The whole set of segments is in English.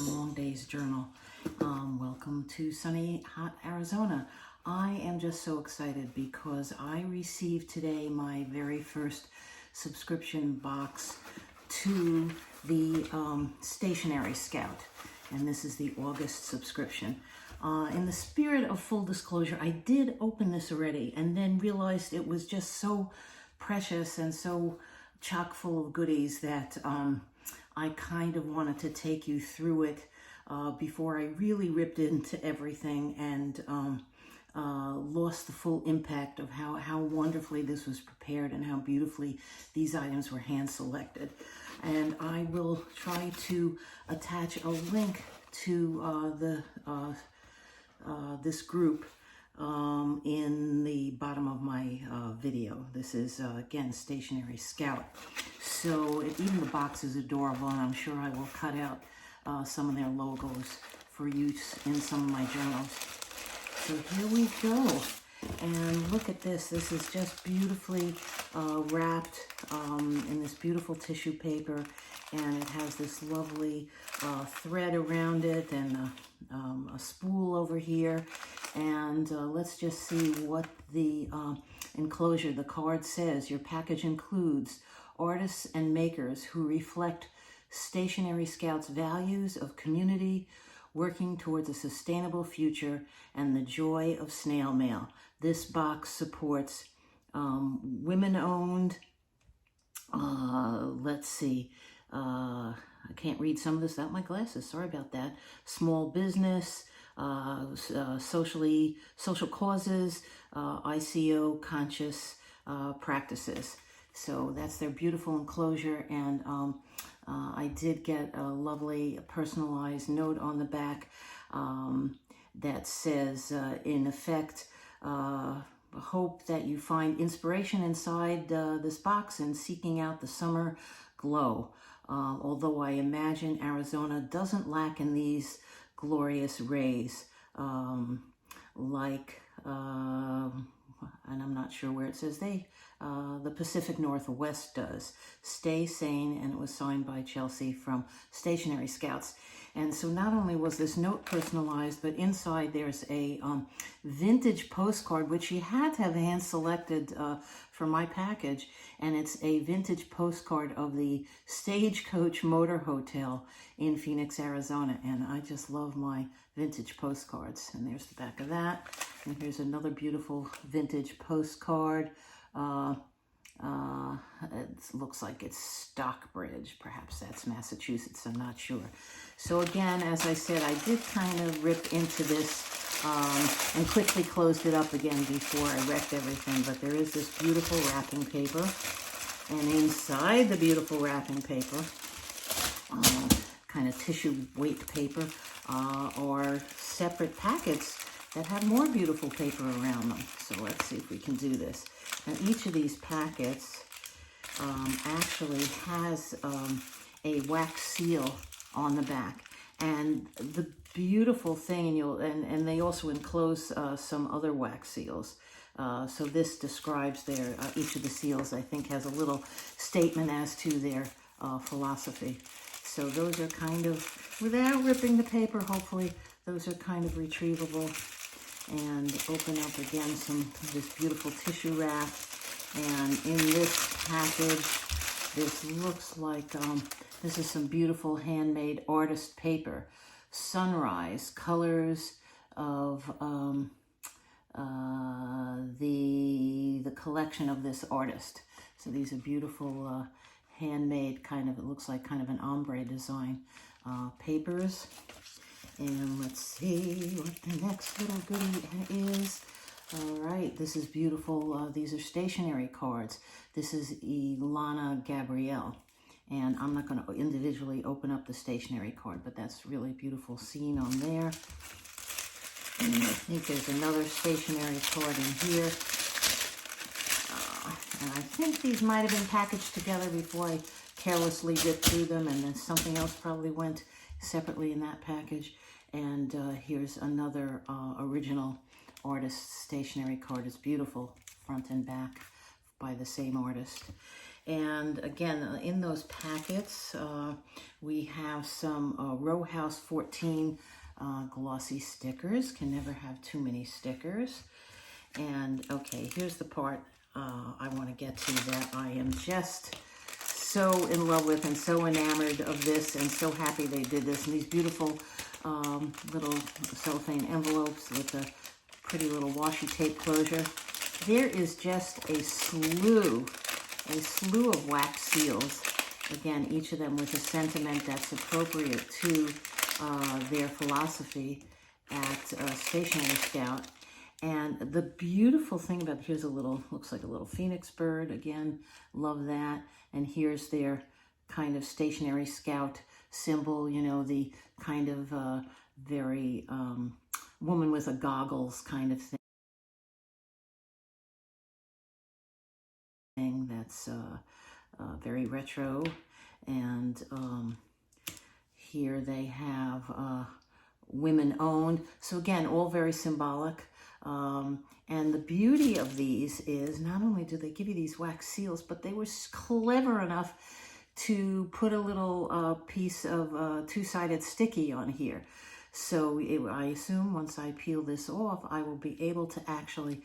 Long Days Journal. Welcome to sunny, hot Arizona. I am just so excited because I received today my very first subscription box to the Stationery Scout, and this is the August subscription. In the spirit of full disclosure, I did open this already and then realized it was just so precious and so chock full of goodies that I kind of wanted to take you through it before I really ripped into everything and lost the full impact of how wonderfully this was prepared and how beautifully these items were hand selected. And I will try to attach a link to this group in the bottom of my video. This is again Stationery Scout. So even the box is adorable, and I'm sure I will cut out some of their logos for use in some of my journals. So here we go. And look at this. This is just beautifully wrapped in this beautiful tissue paper, and it has this lovely thread around it and a spool over here. And let's just see what the enclosure, the card says. Your package includes artists and makers who reflect Stationery Scout's values of community, working towards a sustainable future, and the joy of snail mail. This box supports women-owned, let's see, I can't read some of this without my glasses, sorry about that, small business, social causes, ICO conscious practices. So that's their beautiful enclosure, and I did get a lovely personalized note on the back that says, in effect, hope that you find inspiration inside this box and seeking out the summer glow. Although I imagine Arizona doesn't lack in these glorious rays, and I'm not sure where it says the Pacific Northwest does. Stay sane, and it was signed by Chelsea from Stationery Scouts. And so not only was this note personalized, but inside there's a vintage postcard, which she had to have hand selected for my package. And it's a vintage postcard of the Stagecoach Motor Hotel in Phoenix, Arizona. And I just love my vintage postcards. And there's the back of that. And here's another beautiful vintage postcard. It looks like it's Stockbridge. Perhaps that's Massachusetts, I'm not sure. So again, as I said, I did kind of rip into this and quickly closed it up again before I wrecked everything. But there is this beautiful wrapping paper. And inside the beautiful wrapping paper, kind of tissue weight paper, are separate packets that have more beautiful paper around them. So let's see if we can do this. Now each of these packets actually has a wax seal on the back. And the beautiful thing, and they also enclose some other wax seals. So this describes their, each of the seals, I think, has a little statement as to their philosophy. So those are kind of, without ripping the paper, hopefully, those are kind of retrievable. And open up again this beautiful tissue wrap. And in this package, this looks like, this is some beautiful handmade artist paper. Sunrise, colors of the collection of this artist. So these are beautiful handmade kind of, it looks like kind of an ombre design papers. And let's see what the next little goodie is. All right, this is beautiful. These are stationery cards. This is Ilana Gabrielle. And I'm not going to individually open up the stationery card, but that's really beautiful scene on there. And I think there's another stationery card in here. And I think these might have been packaged together before I carelessly ripped through them, and then something else probably went separately in that package. And here's another original artist stationery card. It's beautiful, front and back, by the same artist. And again, in those packets, we have some Row House 14 glossy stickers. Can never have too many stickers. And okay, here's the part I want to get to that I am just so in love with and so enamored of this and so happy they did this. And these beautiful little cellophane envelopes with the pretty little washi tape closure. There is just a slew of wax seals. Again, each of them with a sentiment that's appropriate to their philosophy at Stationery Scout. And the beautiful thing about, here's a little, looks like a little phoenix bird. Again, love that. And here's their kind of Stationery Scout symbol, you know, the kind of very woman with a goggles kind of thing that's very retro. And here they have women owned. So again, all very symbolic. And the beauty of these is not only do they give you these wax seals, but they were clever enough to put a little piece of two-sided sticky on here. So I assume once I peel this off, I will be able to actually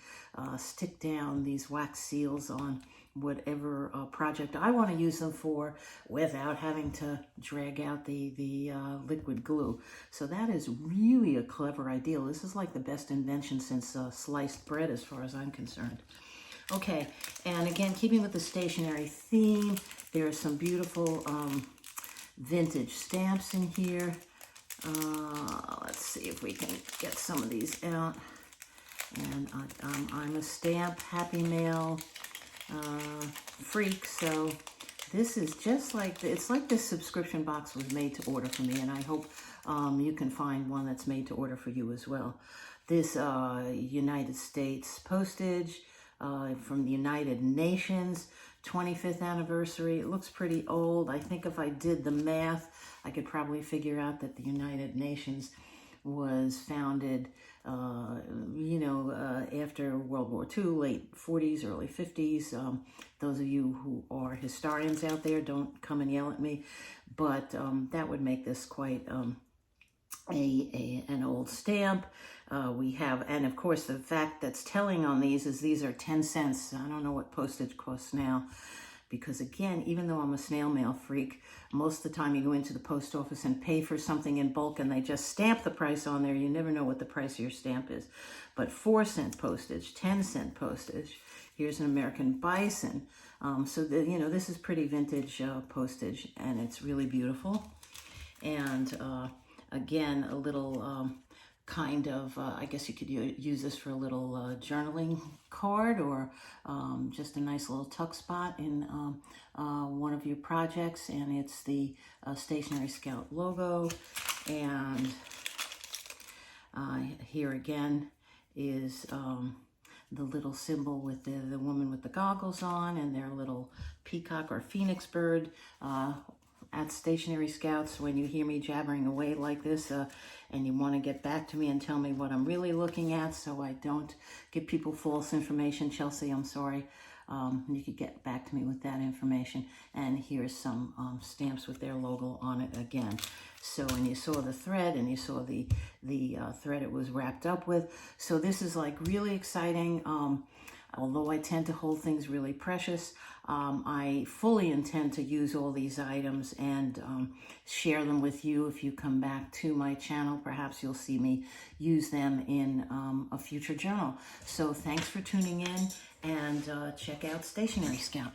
stick down these wax seals on whatever project I want to use them for without having to drag out the liquid glue. So that is really a clever idea. This is like the best invention since sliced bread as far as I'm concerned. Okay, and again, keeping with the stationery theme, there are some beautiful vintage stamps in here. Let's see if we can get some of these out. And I'm a stamp happy mail freak, so this is just like, it's like this subscription box was made to order for me, and I hope you can find one that's made to order for you as well. This United States postage from the United Nations, 25th anniversary. It looks pretty old. I think if I did the math, I could probably figure out that the United Nations was founded, after World War II, late 40s, early 50s. Those of you who are historians out there, don't come and yell at me, but that would make this quite an old stamp. We have, and of course, the fact that's telling on these is these are 10 cents. I don't know what postage costs now, because again, even though I'm a snail mail freak, most of the time you go into the post office and pay for something in bulk and they just stamp the price on there. You never know what the price of your stamp is. But 4-cent postage, 10-cent postage. Here's an American bison. So this is pretty vintage postage, and it's really beautiful. And again, a little kind of, I guess you could use this for a little journaling card, or just a nice little tuck spot in one of your projects. And it's the Stationery Scout logo. And here again is the little symbol with the woman with the goggles on, and their little peacock or phoenix bird. At Stationery Scouts, when you hear me jabbering away like this and you want to get back to me and tell me what I'm really looking at so I don't give people false information, Chelsea, I'm sorry, you could get back to me with that information. And here's some stamps with their logo on it again. So, and you saw the thread, and you saw the thread it was wrapped up with. So this is like really exciting. Although I tend to hold things really precious, I fully intend to use all these items and share them with you. If you come back to my channel, perhaps you'll see me use them in a future journal. So thanks for tuning in, and check out Stationery Scout.